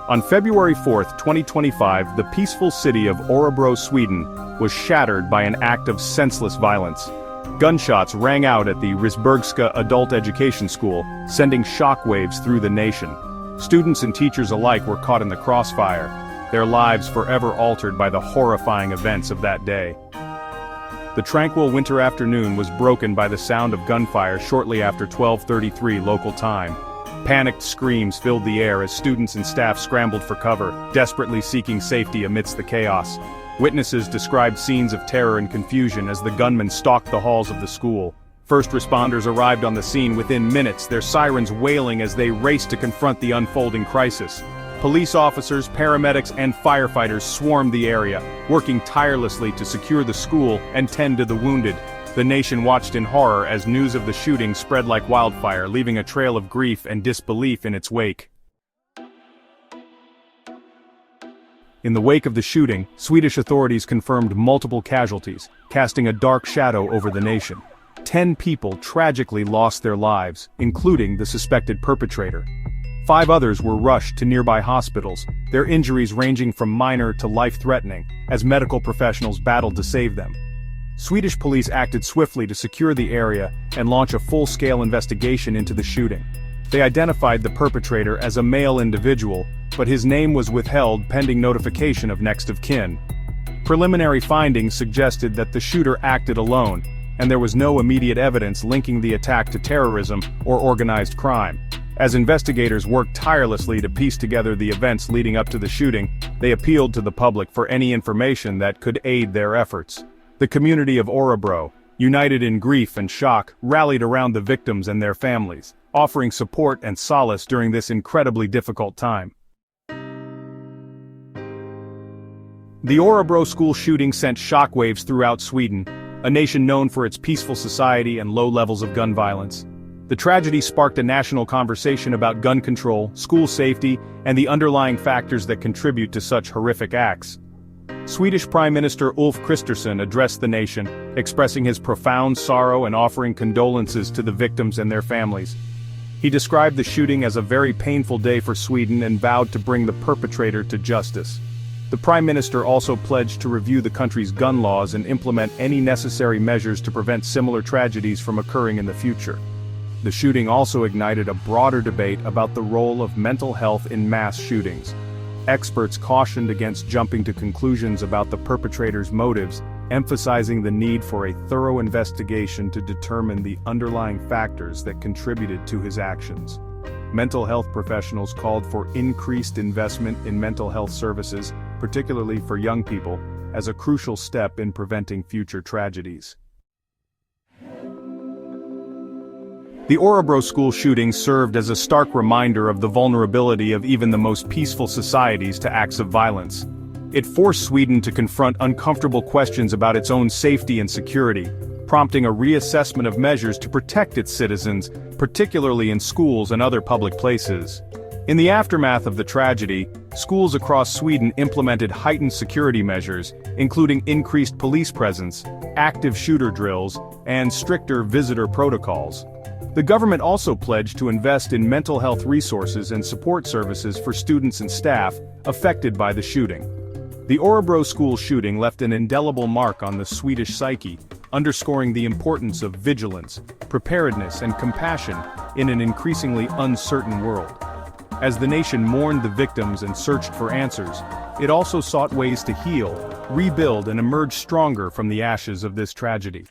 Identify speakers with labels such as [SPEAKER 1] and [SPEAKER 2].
[SPEAKER 1] On February 4, 2025, the peaceful city of Orebro, Sweden, was shattered by an act of senseless violence. Gunshots rang out at the Risbergska Adult Education School, sending shockwaves through the nation. Students and teachers alike were caught in the crossfire, their lives forever altered by the horrifying events of that day. The tranquil winter afternoon was broken by the sound of gunfire shortly after 12:33 local time. Panicked screams filled the air as students and staff scrambled for cover, desperately seeking safety amidst the chaos. Witnesses described scenes of terror and confusion as the gunmen stalked the halls of the school. First responders arrived on the scene within minutes, their sirens wailing as they raced to confront the unfolding crisis. Police officers, paramedics, and firefighters swarmed the area, working tirelessly to secure the school and tend to the wounded. The nation watched in horror as news of the shooting spread like wildfire, leaving a trail of grief and disbelief in its wake. In the wake of the shooting, Swedish authorities confirmed multiple casualties, casting a dark shadow over the nation. 10 people tragically lost their lives, including the suspected perpetrator. 5 others were rushed to nearby hospitals, their injuries ranging from minor to life-threatening, as medical professionals battled to save them. Swedish police acted swiftly to secure the area and launch a full-scale investigation into the shooting. They identified the perpetrator as a male individual, but his name was withheld pending notification of next of kin. Preliminary findings suggested that the shooter acted alone, and there was no immediate evidence linking the attack to terrorism or organized crime. As investigators worked tirelessly to piece together the events leading up to the shooting, they appealed to the public for any information that could aid their efforts. The community of Orebro, united in grief and shock, rallied around the victims and their families, offering support and solace during this incredibly difficult time. The Orebro school shooting sent shockwaves throughout Sweden, a nation known for its peaceful society and low levels of gun violence. The tragedy sparked a national conversation about gun control, school safety, and the underlying factors that contribute to such horrific acts. Swedish Prime Minister Ulf Kristersson addressed the nation, expressing his profound sorrow and offering condolences to the victims and their families. He described the shooting as a very painful day for Sweden and vowed to bring the perpetrator to justice. The Prime Minister also pledged to review the country's gun laws and implement any necessary measures to prevent similar tragedies from occurring in the future. The shooting also ignited a broader debate about the role of mental health in mass shootings. Experts cautioned against jumping to conclusions about the perpetrator's motives, emphasizing the need for a thorough investigation to determine the underlying factors that contributed to his actions. Mental health professionals called for increased investment in mental health services, particularly for young people, as a crucial step in preventing future tragedies. The Orebro school shooting served as a stark reminder of the vulnerability of even the most peaceful societies to acts of violence. It forced Sweden to confront uncomfortable questions about its own safety and security, prompting a reassessment of measures to protect its citizens, particularly in schools and other public places. In the aftermath of the tragedy, schools across Sweden implemented heightened security measures, including increased police presence, active shooter drills, and stricter visitor protocols. The government also pledged to invest in mental health resources and support services for students and staff affected by the shooting. The Orebro school shooting left an indelible mark on the Swedish psyche, underscoring the importance of vigilance, preparedness, and compassion in an increasingly uncertain world. As the nation mourned the victims and searched for answers, it also sought ways to heal, rebuild, and emerge stronger from the ashes of this tragedy.